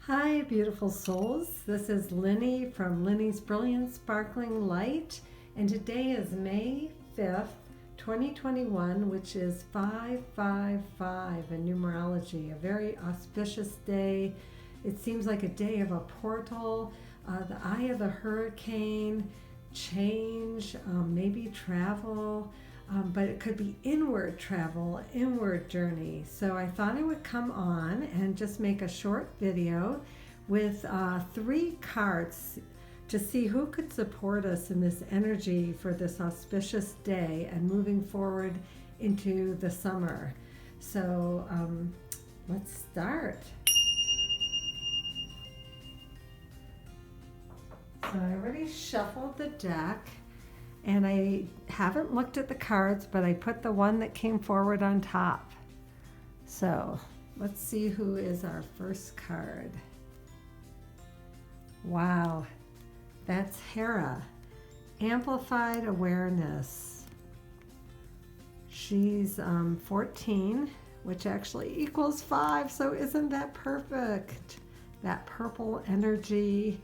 Hi, beautiful souls. This is Lynni from Lynni's Brilliant Sparkling Light, and today is May 5th, 2021, which is 555 in numerology, a very auspicious day. It seems like a day of a portal, the eye of the hurricane, change, maybe travel. But it could be inward travel, inward journey. So I thought I would come on and just make a short video with 3 cards to see who could support us in this energy for this auspicious day and moving forward into the summer. So let's start. So I already shuffled the deck. And I haven't looked at the cards, but I put the one that came forward on top. So let's see who is our first card. Wow, that's Hera, Amplified Awareness. She's 14, which actually equals 5, so isn't that perfect? That purple energy.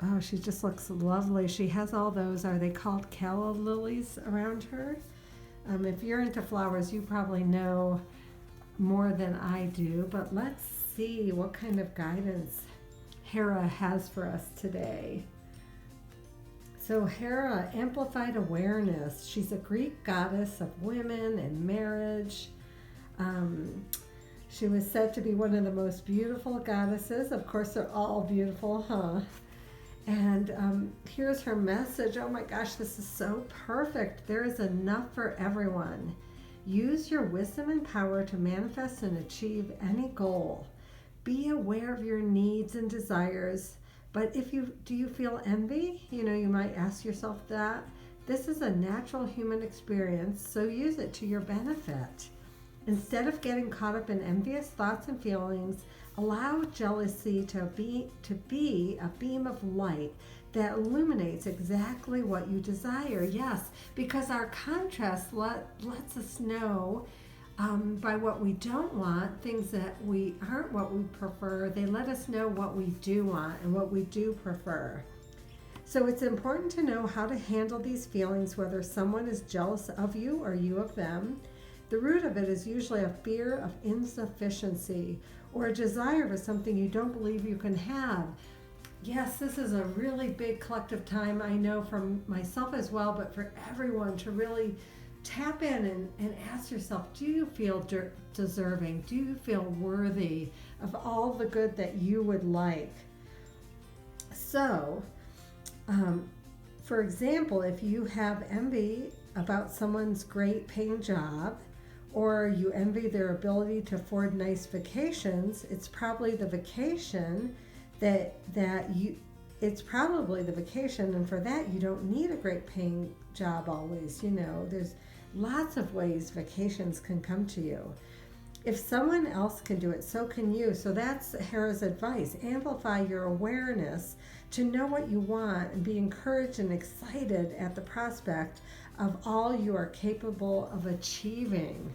Oh, she just looks lovely. She has all those, are they called calla lilies around her? If you're into flowers, you probably know more than I do, but let's see what kind of guidance Hera has for us today. So Hera, Amplified Awareness. She's a Greek goddess of women and marriage. She was said to be one of the most beautiful goddesses. Of course, they're all beautiful, huh? And here's her message. Oh my gosh, this is so perfect. There is enough for everyone. Use your wisdom and power to manifest and achieve any goal. Be aware of your needs and desires. But do you feel envy? You might ask yourself that. This is a natural human experience, so use it to your benefit. Instead of getting caught up in envious thoughts and feelings, allow jealousy to be a beam of light that illuminates exactly what you desire. Yes, because our contrast lets us know by what we don't want, things that we aren't what we prefer. They let us know what we do want and what we do prefer. So it's important to know how to handle these feelings, whether someone is jealous of you or you of them. The root of it is usually a fear of insufficiency or a desire for something you don't believe you can have. Yes, this is a really big collective time, I know, from myself as well, but for everyone to really tap in and ask yourself, do you feel deserving? Do you feel worthy of all the good that you would like? So, for example, if you have envy about someone's great paying job, or you envy their ability to afford nice vacations, it's probably the vacation it's probably the vacation, and for that you don't need a great paying job always. There's lots of ways vacations can come to you. If someone else can do it, so can you. So that's Hera's advice. Amplify your awareness to know what you want and be encouraged and excited at the prospect of all you are capable of achieving.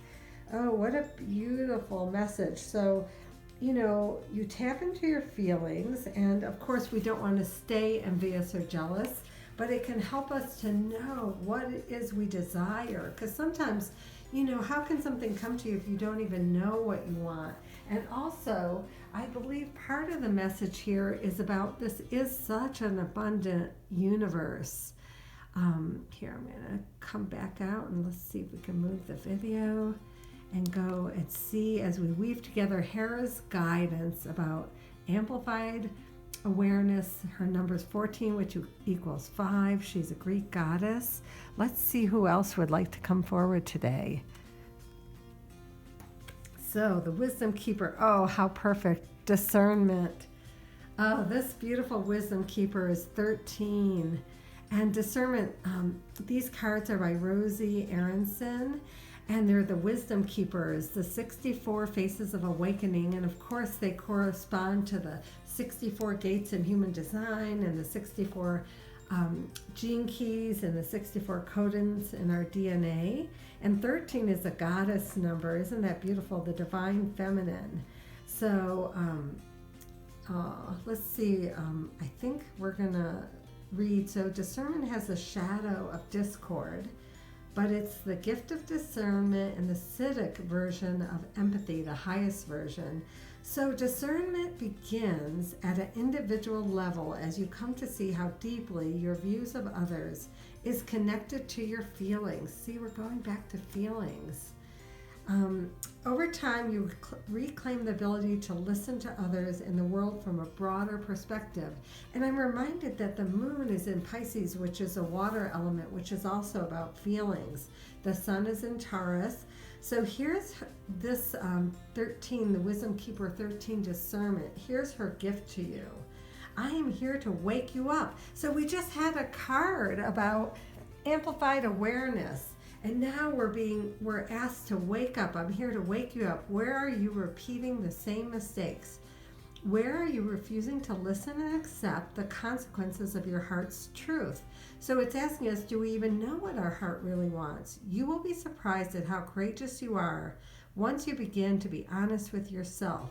Oh, what a beautiful message. So, you tap into your feelings, and of course we don't want to stay envious or jealous, but it can help us to know what it is we desire. Because sometimes, how can something come to you if you don't even know what you want? And also, I believe part of the message here is about this is such an abundant universe. Here, I'm going to come back out and let's see if we can move the video and go and see as we weave together Hera's guidance about amplified awareness. Her number is 14, which equals 5. She's a Greek goddess. Let's see who else would like to come forward today. So the wisdom keeper. Oh, how perfect. Discernment. Oh, this beautiful wisdom keeper is 13. And discernment, these cards are by Rosy Aronson, and they're the wisdom keepers, the 64 faces of awakening. And of course, they correspond to the 64 gates in human design and the 64 gene keys and the 64 codons in our DNA. And 13 is a goddess number. Isn't that beautiful? The divine feminine. So let's see. I think we're going to read. So discernment has a shadow of discord, but it's the gift of discernment and the Siddhic version of empathy, the highest version. So discernment begins at an individual level as you come to see how deeply your views of others is connected to your feelings. See, we're going back to feelings. Over time, you reclaim the ability to listen to others in the world from a broader perspective. And I'm reminded that the moon is in Pisces, which is a water element, which is also about feelings. The sun is in Taurus. So here's this 13, the Wisdom Keeper 13 discernment. Here's her gift to you. I am here to wake you up. So we just had a card about amplified awareness. And now we're asked to wake up. I'm here to wake you up. Where are you repeating the same mistakes? Where are you refusing to listen and accept the consequences of your heart's truth? So it's asking us, do we even know what our heart really wants? You will be surprised at how courageous you are once you begin to be honest with yourself.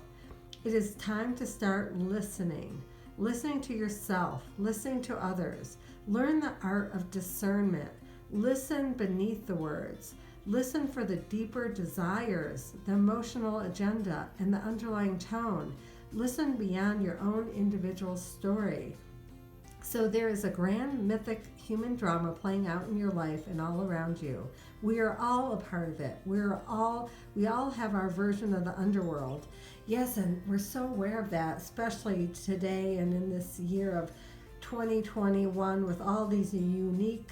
It is time to start listening to yourself, listening to others. Learn the art of discernment. Listen beneath the words. Listen for the deeper desires, the emotional agenda, and the underlying tone. Listen beyond your own individual story. So there is a grand mythic human drama playing out in your life and all around you. We are all a part of it. We all have our version of the underworld. Yes, and we're so aware of that, especially today and in this year of 2021 with all these unique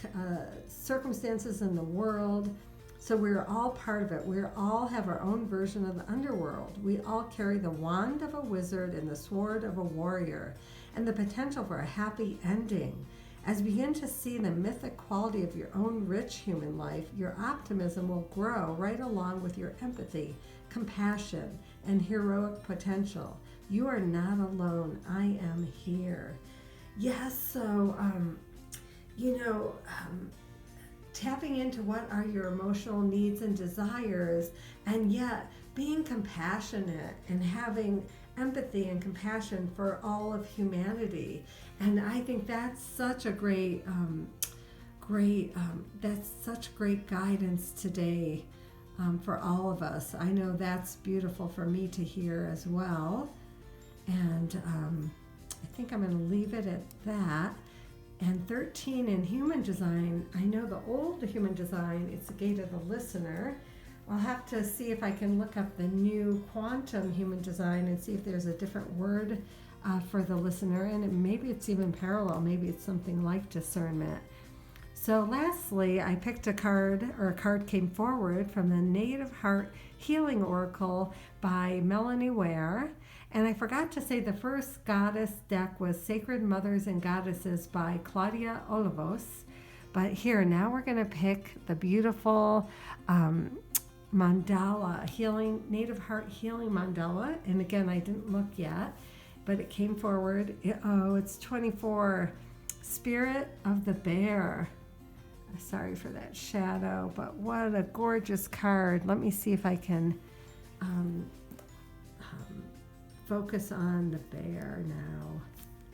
circumstances in the world. So we're all part of it. We all have our own version of the underworld. We all carry the wand of a wizard and the sword of a warrior and the potential for a happy ending. As you begin to see the mythic quality of your own rich human life, your optimism will grow right along with your empathy, compassion, and heroic potential. You are not alone. I am here. Yes, so, tapping into what are your emotional needs and desires, and yet being compassionate and having empathy and compassion for all of humanity. And I think that's such a that's such great guidance today for all of us. I know that's beautiful for me to hear as well. And I think I'm going to leave it at that. And 13 in human design, I know the old human design, it's the gate of the listener. I'll have to see if I can look up the new quantum human design and see if there's a different word for the listener. And maybe it's even parallel. Maybe it's something like discernment. So lastly, I picked a card came forward from the Native Heart Healing Oracle by Melanie Ware. And I forgot to say the first goddess deck was Sacred Mothers and Goddesses by Claudia Olivos. But here, now we're going to pick the beautiful mandala, Native Heart Healing Mandala. And again, I didn't look yet, but it came forward. It's 24, Spirit of the Bear. Sorry for that shadow, but what a gorgeous card. Let me see if I can focus on the bear now.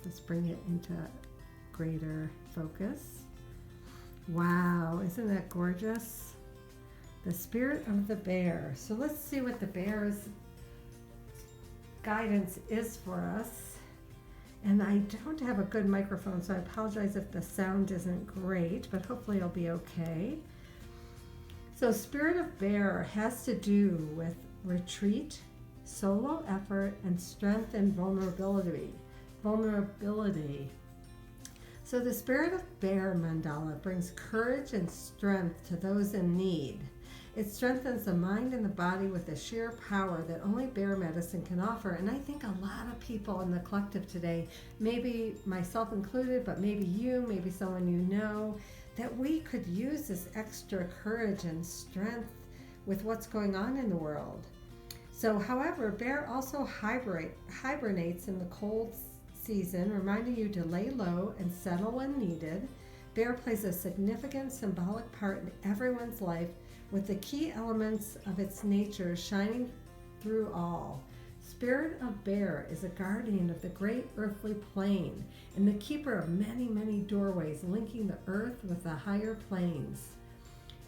Let's bring it into greater focus. Wow, isn't that gorgeous? The Spirit of the Bear. So let's see what the bear's guidance is for us. And I don't have a good microphone, so I apologize if the sound isn't great, but hopefully it'll be okay. So Spirit of Bear has to do with retreat, solo effort, and strength and vulnerability. So the Spirit of Bear mandala brings courage and strength to those in need. It strengthens the mind and the body with the sheer power that only bear medicine can offer. And I think a lot of people in the collective today, maybe myself included, but maybe you, maybe someone you know, that we could use this extra courage and strength with what's going on in the world. So, however, bear also hibernates in the cold season, reminding you to lay low and settle when needed. Bear plays a significant symbolic part in everyone's life, with the key elements of its nature shining through all. Spirit of Bear is a guardian of the great earthly plane and the keeper of many, many doorways linking the earth with the higher planes.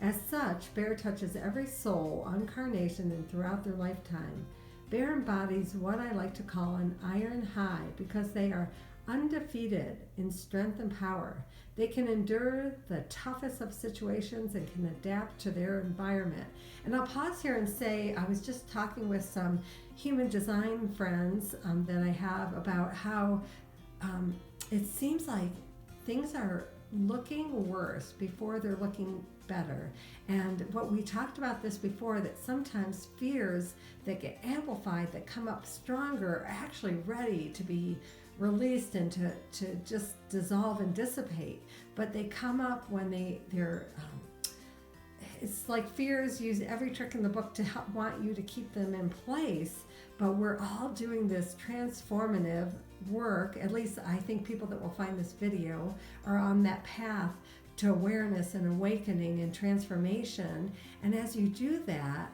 As such, Bear touches every soul on Carnation and throughout their lifetime. Bear embodies what I like to call an iron high because they are undefeated in strength and power. They can endure the toughest of situations and can adapt to their environment. And I'll pause here and say, I was just talking with some human design friends that I have about how it seems like things are looking worse before they're looking better. And what we talked about this before, that sometimes fears that get amplified, that come up stronger, are actually ready to be released and to just dissolve and dissipate. But they come up when they're it's like fears use every trick in the book to help, want you to keep them in place. But we're all doing this transformative work. At least I think people that will find this video are on that path to awareness and awakening and transformation. And as you do that,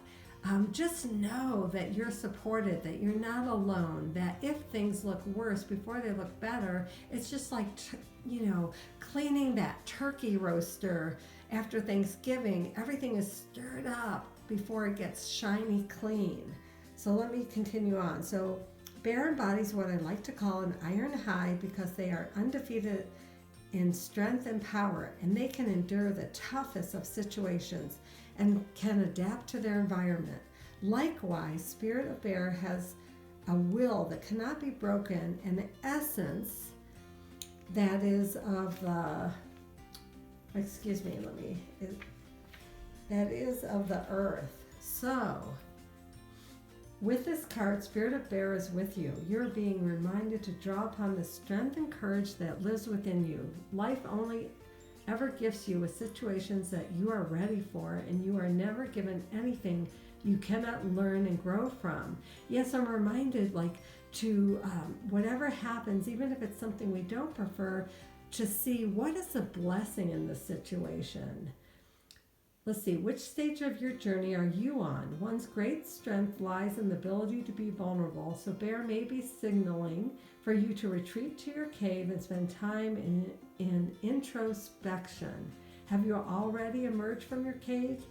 just know that you're supported, that you're not alone, that if things look worse before they look better, it's just like, cleaning that turkey roaster after Thanksgiving. Everything is stirred up before it gets shiny clean. So let me continue on. So Bear embodies what I like to call an iron high because they are undefeated in strength and power, and they can endure the toughest of situations and can adapt to their environment. Likewise, Spirit of Bear has a will that cannot be broken, and the essence that is of the, that is of the earth. So, with this card, Spirit of Bear is with you. You're being reminded to draw upon the strength and courage that lives within you. Life only ever gifts you with situations that you are ready for, and you are never given anything you cannot learn and grow from. Yes, I'm reminded, to whatever happens, even if it's something we don't prefer, to see what is the blessing in the situation. Let's see, which stage of your journey are you on? One's great strength lies in the ability to be vulnerable, so Bear may be signaling for you to retreat to your cave and spend time in introspection. Have you already emerged from your cave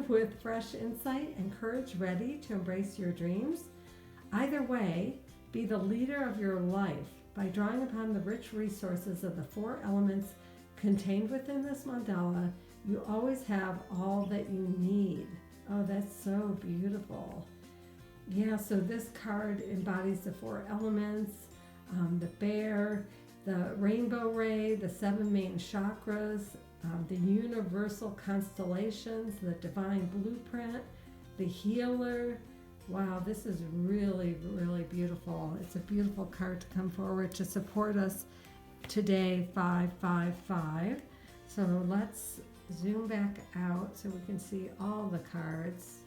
with fresh insight and courage, ready to embrace your dreams? Either way, be the leader of your life by drawing upon the rich resources of the 4 elements contained within this mandala. You always have all that you need. Oh, that's so beautiful. Yeah, so this card embodies the 4 elements, the bear, the rainbow ray, the 7 main chakras, the universal constellations, the divine blueprint, the healer. Wow, this is really, really beautiful. It's a beautiful card to come forward to support us today, 555. So let's zoom back out so we can see all the cards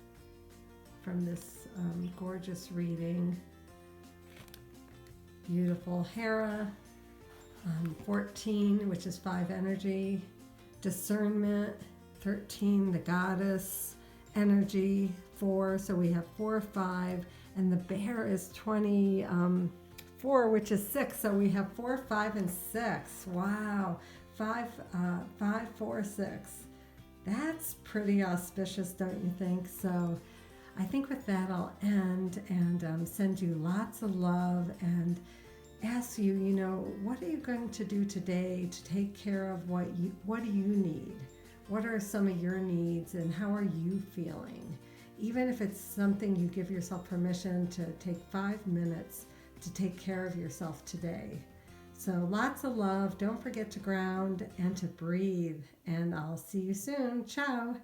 from this gorgeous reading. Beautiful. Hera, 14, which is 5 energy. Discernment, 13, the goddess. Energy, 4, so we have 4, 5, and the bear is 24, which is 6, so we have 4, 5, and 6. Wow. 5, 4, 6. That's pretty auspicious, don't you think? So I think with that I'll end and send you lots of love and ask you, what are you going to do today to take care of what do you need? What are some of your needs and how are you feeling? Even if it's something you give yourself permission to take 5 minutes to take care of yourself today. So lots of love. Don't forget to ground and to breathe. And I'll see you soon. Ciao.